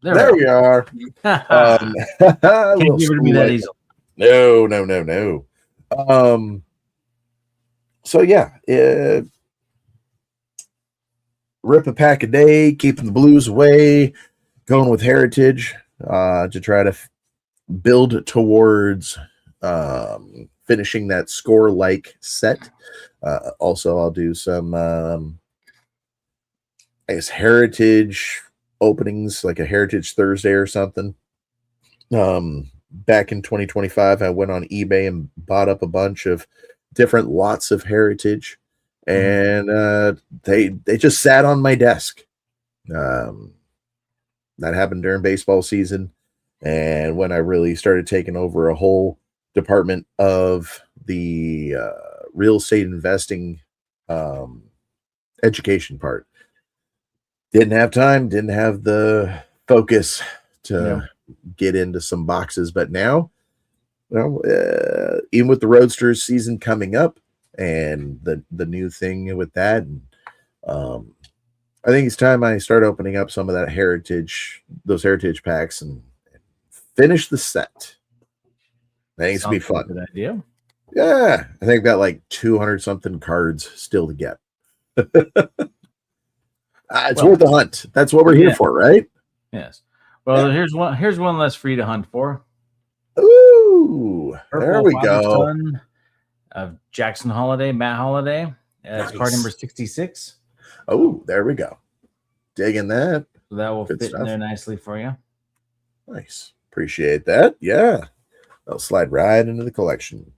There we are. Can't give it to me that easily. No. So yeah, rip a pack a day, keeping the blues away, going with heritage to try to build towards finishing that score-like set. Also, I'll do some, I guess, heritage openings, like a Heritage Thursday or something. Back in 2025, I went on eBay and bought up a bunch of different lots of heritage, and they just sat on my desk. That happened during baseball season, and when I really started taking over a whole department of the real estate investing education part. Didn't have time, didn't have the focus to get into some boxes, but now, well, even with the Roadsters season coming up and the new thing with that, and I think it's time I start opening up some of that those heritage packs, and finish the set. I think it's gonna be fun. Good idea. Yeah, I think I've got like 200 something cards still to get. It's worth a hunt. That's what we're here for, right? Yes. Well, here's one less for you to hunt for. Ooh, Purple there we go. Son of Jackson Holiday, Matt Holiday. That's card number 66. Oh, there we go. Digging that. So that will fit in there nicely for you. Nice. Appreciate that. Yeah. That'll slide right into the collection.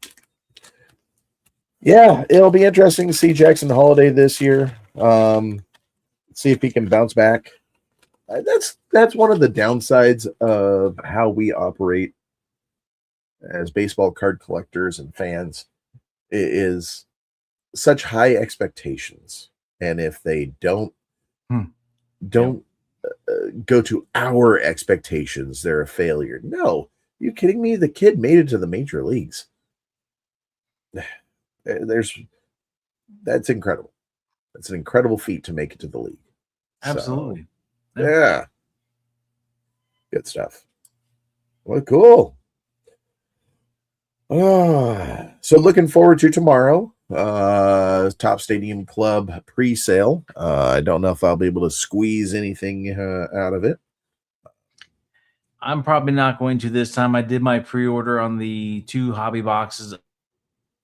Yeah, it'll be interesting to see Jackson Holiday this year. See if he can bounce back. That's one of the downsides of how we operate as baseball card collectors and fans. It is such high expectations, and if they don't go to our expectations, they're a failure. No, you kidding me? The kid made it to the major leagues. That's incredible. It's an incredible feat to make it to the league. Absolutely. So, yeah. Good stuff. Well, cool. So looking forward to tomorrow. Top Stadium Club pre-sale. I don't know if I'll be able to squeeze anything out of it. I'm probably not going to this time. I did my pre-order on the 2 hobby boxes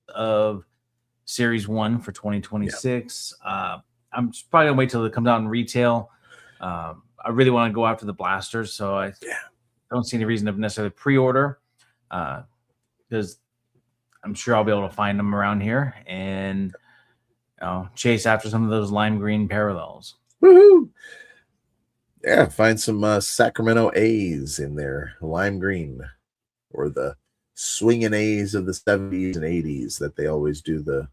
of Series 1 for 2026. I'm probably gonna wait till it comes out in retail. I really want to go after the blasters, so I don't see any reason to necessarily pre-order because I'm sure I'll be able to find them around here and chase after some of those lime green parallels. Woohoo! Yeah, find some Sacramento A's in there, lime green, or the swinging A's of the 70s and 80s that they always do the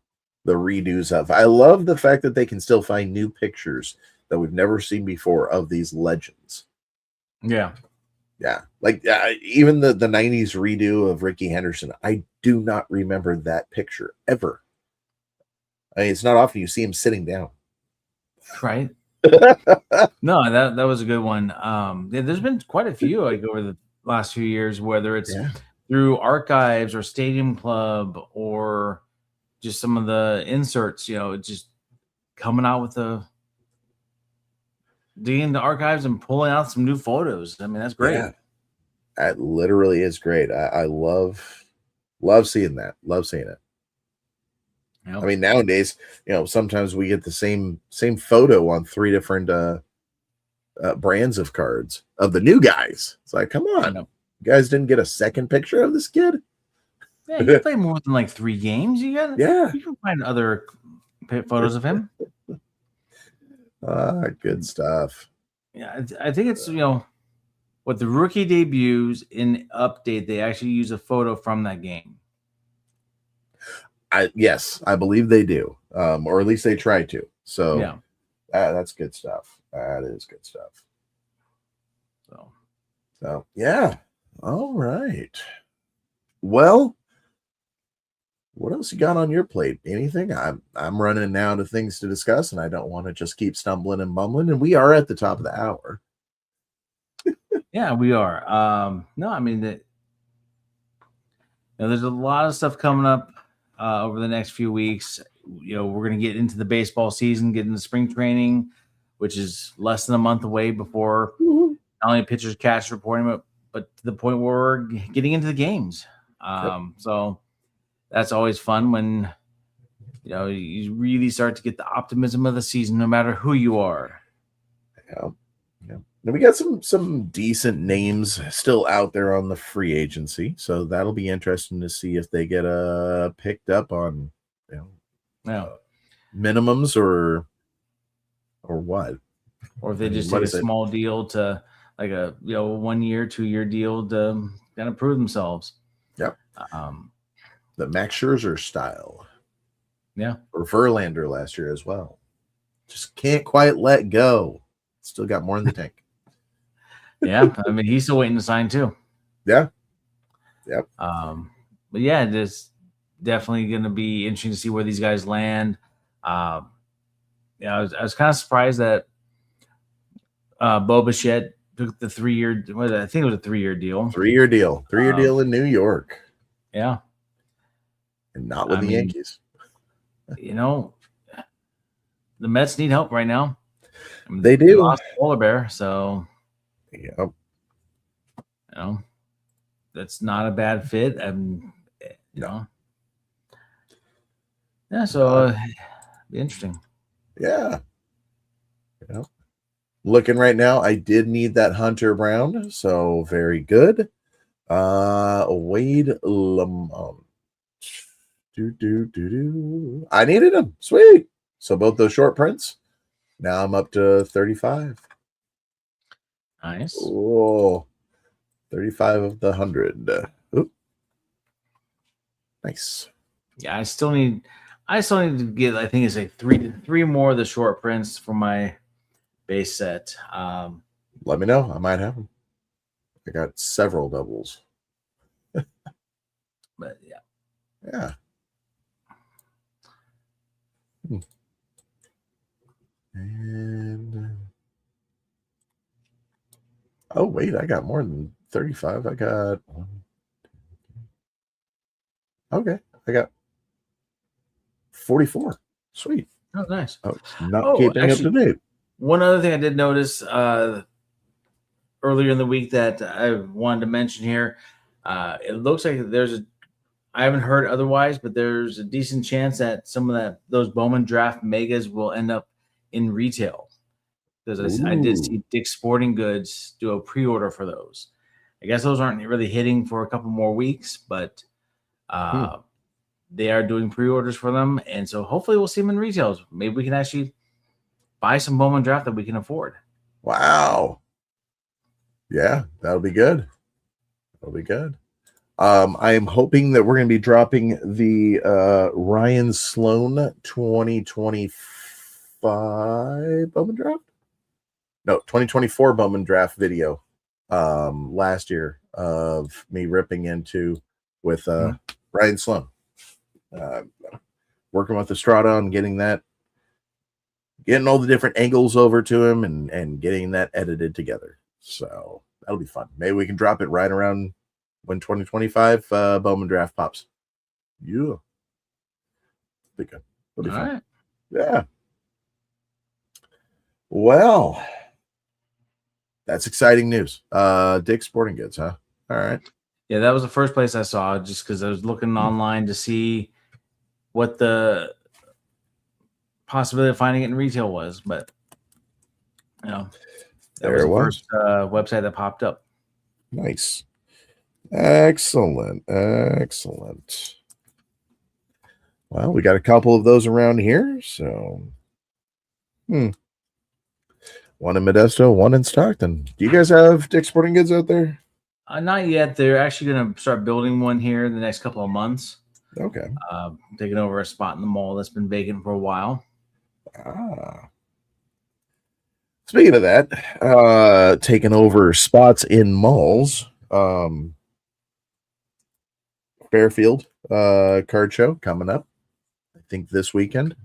redos of. I love the fact that they can still find new pictures that we've never seen before of these legends. Yeah. Yeah, like even the 90s redo of Ricky Henderson, I do not remember that picture ever. I mean, it's not often you see him sitting down. Right. No, that was a good one. There's been quite a few like over the last few years, whether it's through archives or Stadium Club or just some of the inserts, just coming out with digging the archives and pulling out some new photos. I mean, that's great. Yeah, that literally is great. I love seeing that. Love seeing it. Yep. I mean, nowadays, sometimes we get the same photo on 3 different brands of cards of the new guys. It's like, come on, you guys didn't get a second picture of this kid? Yeah, you play more than like 3 games. You can find other photos of him. Good stuff. Yeah, I think it's what the rookie debuts in update, they actually use a photo from that game. Yes, I believe they do, or at least they try to. So yeah, that's good stuff. That is good stuff. So yeah, all right. Well, what else you got on your plate? Anything? I'm running now to things to discuss, and I don't want to just keep stumbling and bumbling. And we are at the top of the hour. Yeah, we are. No, I mean that. There's a lot of stuff coming up over the next few weeks. We're going to get into the baseball season, get into spring training, which is less than a month away before not only pitchers, catchers reporting, but to the point where we're getting into the games. So that's always fun when you really start to get the optimism of the season, no matter who you are. Yeah. Now we got some decent names still out there on the free agency, so that'll be interesting to see if they get picked up on minimums or what, or if they just take a small deal to like a 1 year, 2 year deal to kind of prove themselves. Yep. The Max Scherzer style. Yeah. Or Verlander last year as well. Just can't quite let go. Still got more in the tank. Yeah, I mean he's still waiting to sign too. Yeah. Yep. But yeah, it's definitely going to be interesting to see where these guys land. I was kind of surprised that Bo Bichette took the 3 year. I think it was a 3 year deal. 3 year deal. 3 year deal in New York. Yeah, and not with the Yankees. The Mets need help right now. They do. They lost Polar Bear, so. Yep. That's not a bad fit. Yeah, so be interesting. Yeah. Looking right now, I did need that Hunter Brown, so very good. Wade Lamont. I needed him. Sweet. So both those short prints. Now I'm up to 35. Nice. Oh, 35 of the 100. Nice. Yeah, I still need to get, I think it's like three more of the short prints for my base set. Let me know. I might have them. I got several doubles. But yeah. Yeah. And oh wait, I got more than 35. I got okay. I got 44. Sweet. Oh, nice. Oh, not keeping up to date. One other thing I did notice earlier in the week that I wanted to mention here, it looks like I haven't heard otherwise, but there's a decent chance that some of those Bowman Draft Megas will end up in retail. Because I did see Dick's Sporting Goods do a pre-order for those. I guess those aren't really hitting for a couple more weeks, but they are doing pre-orders for them. And so hopefully we'll see them in retails. Maybe we can actually buy some Bowman Draft that we can afford. Wow. Yeah, that'll be good. That'll be good. I am hoping that we're going to be dropping the Ryan Sloan 2025 Bowman Draft. No, 2024 Bowman Draft video last year of me ripping into with Ryan Sloan. Working with Estrada on getting all the different angles over to him and getting that edited together. So that'll be fun. Maybe we can drop it right around when 2025 Bowman Draft pops. Yeah. Be good. It'll be fun. Right. Yeah. Well, that's exciting news. Dick's Sporting Goods, huh? All right. Yeah, that was the first place I saw, just because I was looking online to see what the possibility of finding it in retail was. But, that was the first website that popped up. Nice. Excellent. Well, we got a couple of those around here. So, one in Modesto, one in Stockton. Do you guys have Dick's Sporting Goods out there? Not yet. They're actually going to start building one here in the next couple of months. Okay. Taking over a spot in the mall that's been vacant for a while. Speaking of that, taking over spots in malls. Fairfield card show coming up. I think this weekend.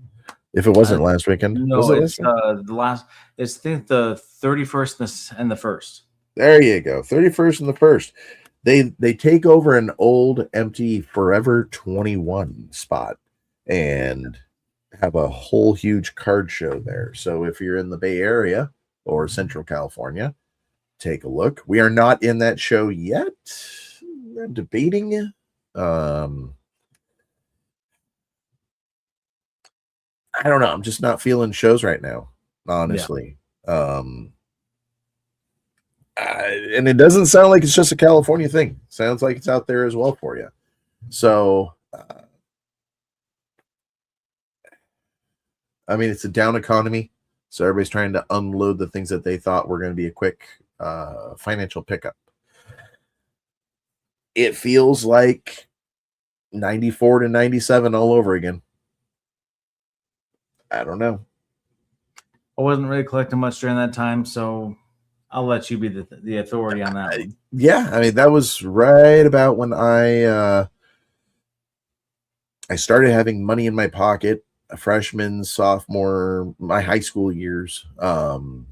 If it wasn't last weekend, no, was it it's the last. It's I think the 31st and the 1st. There you go, 31st and the 1st. They take over an old empty Forever 21 spot and have a whole huge card show there. So if you're in the Bay Area or Central California, take a look. We are not in that show yet. I'm debating. I don't know. I'm just not feeling shows right now, honestly. Yeah. And it doesn't sound like it's just a California thing. Sounds like it's out there as well for you. So, I mean, it's a down economy. So everybody's trying to unload the things that they thought were going to be a quick financial pickup. It feels like 94 to 97 all over again. I don't know. I wasn't really collecting much during that time, so I'll let you be the authority on that one. Yeah, I mean, that was right about when I started having money in my pocket, a freshman, sophomore, my high school years. And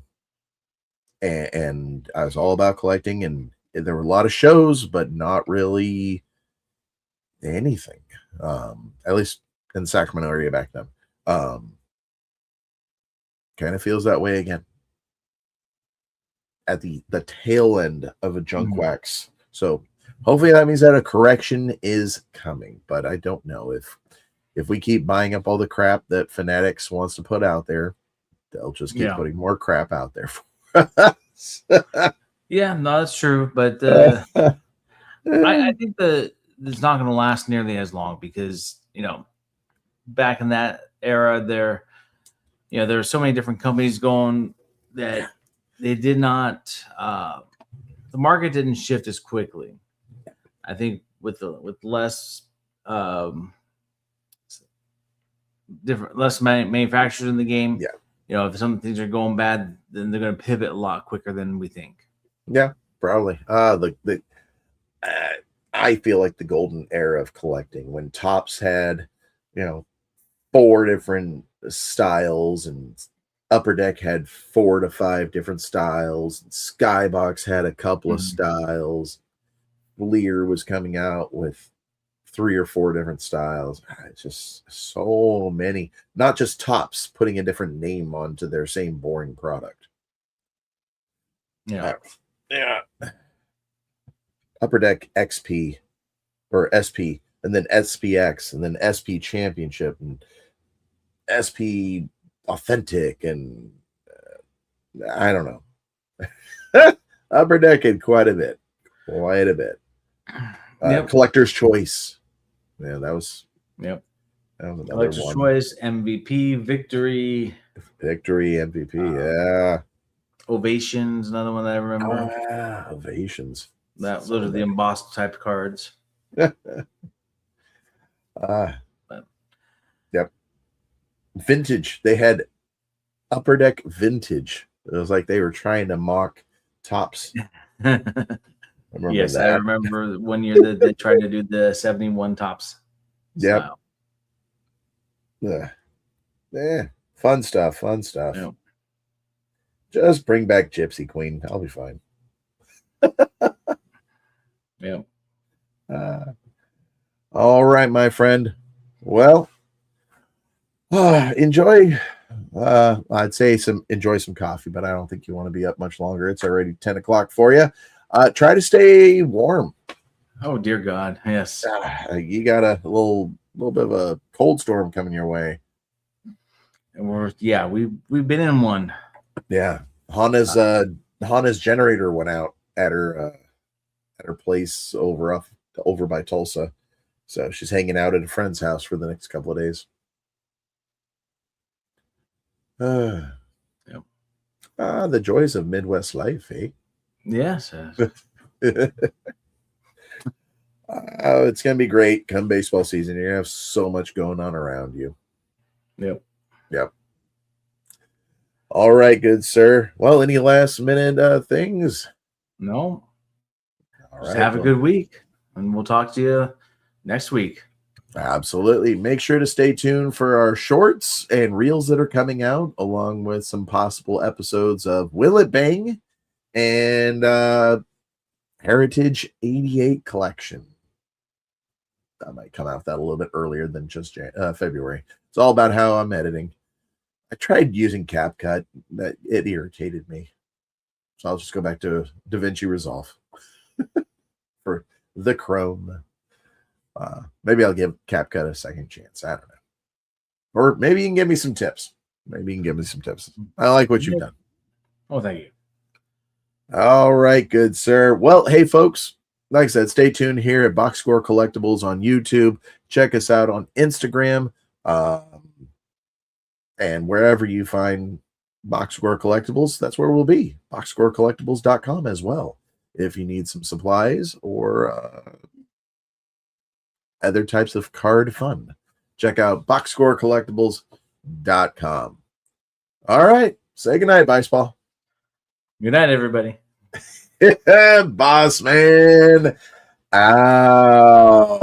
I was all about collecting, and there were a lot of shows, but not really anything. At least in the Sacramento area back then. Kind of feels that way again at the tail end of a junk wax. So hopefully that means that a correction is coming, but I don't know if we keep buying up all the crap that Fanatics wants to put out there, they'll just keep putting more crap out there for us. Yeah, no, that's true, but I think that it's not going to last nearly as long because back in that era there were so many different companies going that they did not the market didn't shift as quickly. I think with less less manufacturers in the game, if some things are going bad, then they're going to pivot a lot quicker than we think. Yeah, probably. I feel like the golden era of collecting when Topps had 4 different styles, and Upper Deck had 4 to 5 different styles. Skybox had a couple of styles. Lear was coming out with 3 or 4 different styles. It's just so many. Not just Topps putting a different name onto their same boring product. Yeah. Upper Deck XP or SP, and then SPX, and then SP Championship, and SP Authentic, and I don't know. Upper Deck had quite a bit. Collector's Choice. Yeah, that was another Collector's one. Choice, MVP, Victory, MVP. Yeah. Ovations, another one that I remember. Ovations. Those are the embossed type cards. Yep. Vintage. They had Upper Deck Vintage. It was like they were trying to mock Topps. I remember 1 year that they tried to do the 71 Topps. Yep. Yeah. Fun stuff. Yep. Just bring back Gypsy Queen. I'll be fine. Yep. All right, my friend. Well, enjoy I'd say enjoy some coffee, but I don't think you want to be up much longer. It's already 10 o'clock for you. Try to stay warm. Oh dear God, yes. You got a little bit of a cold storm coming your way. And we've been in one. Yeah. Hana's generator went out at her place over by Tulsa. So she's hanging out at a friend's house for the next couple of days. Yep. The joys of Midwest life, eh? Yes. It's going to be great come baseball season. You're going to have so much going on around you. Yep. All right, good sir. Well, any last minute things? No. All Just right. Have a good week, and we'll talk to you next week. Absolutely. Make sure to stay tuned for our shorts and reels that are coming out, along with some possible episodes of Will It Bang and Heritage 88 Collection. That might come out that a little bit earlier than just February. It's all about how I'm editing. I tried using CapCut. It irritated me. So I'll just go back to DaVinci Resolve for the Chrome. Maybe I'll give CapCut a second chance. I don't know. Or maybe you can give me some tips. I like what you've done. Oh, thank you. All right, good sir. Well, hey, folks. Like I said, stay tuned here at Box Score Collectibles on YouTube. Check us out on Instagram. And wherever you find Box Score Collectibles, that's where we'll be. BoxScoreCollectibles.com as well. If you need some supplies or other types of card fun, check out BoxScoreCollectibles.com. All right. Say goodnight, Bice Ball. Good night, everybody. Bossman out.